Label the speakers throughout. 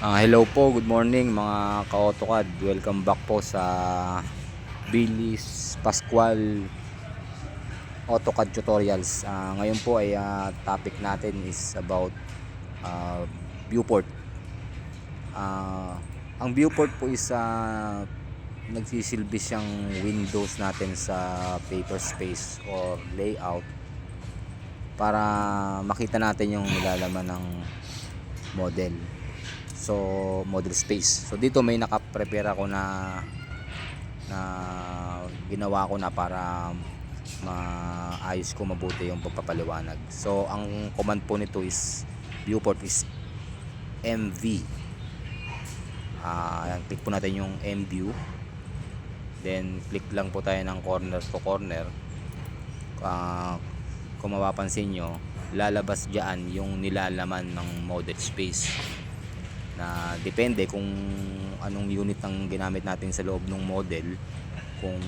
Speaker 1: Hello po, good morning mga ka-AutoCAD. Welcome back po sa Billy's Pascual AutoCAD Tutorials. Ngayon po ay topic natin is about uh, viewport. Ang viewport po is nagsisilbi siyang windows natin sa paper space or layout para makita natin yung nilalaman ng model. So model space. So dito may naka-prepare ako na ginawa ko na para maayos ko mabuti yung pagpapaliwanag. So ang command po nito is viewport is MV. Ayan, click po natin yung MView. Then click lang po tayo ng corner to corner. Kung mapapansin nyo, lalabas dyan yung nilalaman ng model space na depende kung anong unit ang ginamit natin sa loob ng model, kung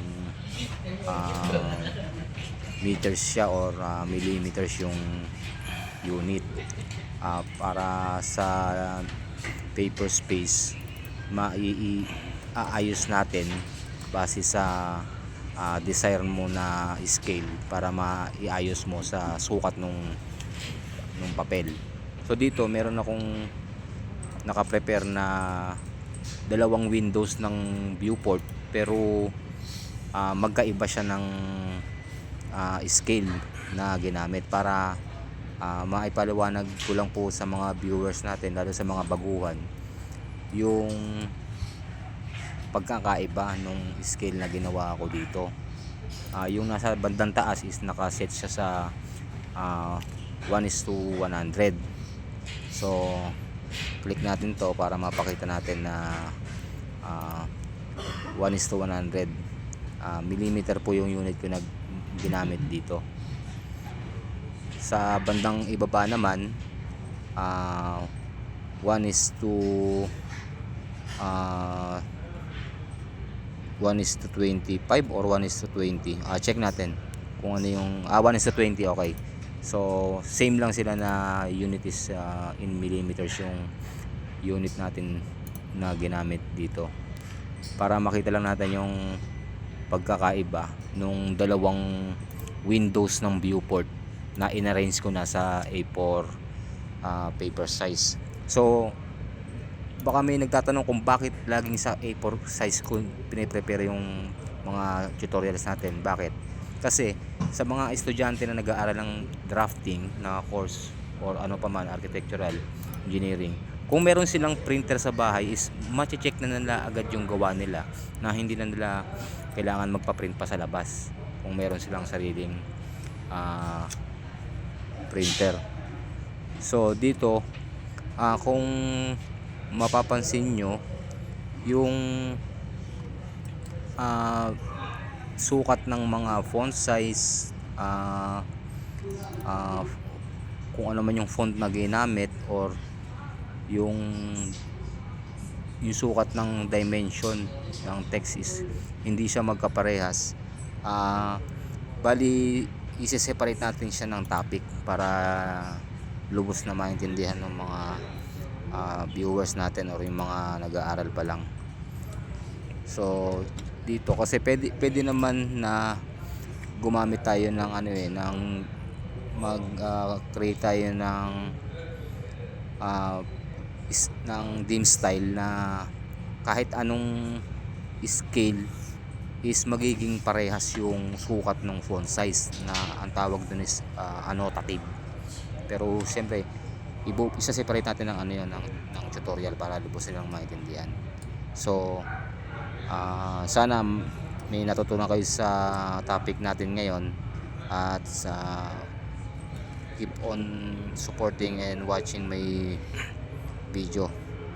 Speaker 1: meters siya or millimeters yung unit. Para sa paper space aayos natin base sa desire mo na scale para maiayos mo sa sukat nung papel. So dito meron akong naka-prepare na dalawang windows ng viewport, pero magkaiba siya ng scale na ginamit para maipaliwanag ko lang po sa mga viewers natin, lalo sa mga baguhan, yung pagkakaiba nung scale na ginawa ko dito. Yung nasa bandang taas is nakaset siya sa 1:100. So click natin to para mapakita natin na 1:100 millimeter po yung unit ko na ginamit dito. Sa bandang ibaba naman 1:25 or 1:20. Check natin kung ano yung 1:20. Okay, so same lang sila na unit is in millimeters yung unit natin na ginamit dito, para makita lang natin yung pagkakaiba nung dalawang windows ng viewport na inarrange ko na sa A4 paper size. So baka may nagtatanong kung bakit laging sa A4 size ko piniprepare yung mga tutorials natin. Bakit? Kasi sa mga estudyante na nag-aaral ng drafting na course or ano pa man, architectural engineering, kung meron silang printer sa bahay is mache-check na nila agad yung gawa nila, na hindi na nila kailangan magpa-print pa sa labas kung meron silang sariling printer. So dito kung mapapansin nyo, yung sukat ng mga font size, kung ano man yung font na ginamit, or yung sukat ng dimension ng text is hindi siya magkaparehas. Bali isi-separate natin siya ng topic para lubos na maintindihan ng mga viewers natin or yung mga nag-aaral pa lang. So dito kasi pwede naman na gumamit tayo ng ng mag-create tayo ng dim style na kahit anong scale is magiging parehas yung sukat ng font size, na ang tawag dun is annotative. Pero siyempre isa-separate natin ng ng tutorial para lubos nilang maintindihan. So sana may natutunan kayo sa topic natin ngayon, at keep on supporting and watching my video.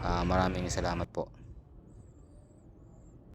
Speaker 1: Maraming salamat po.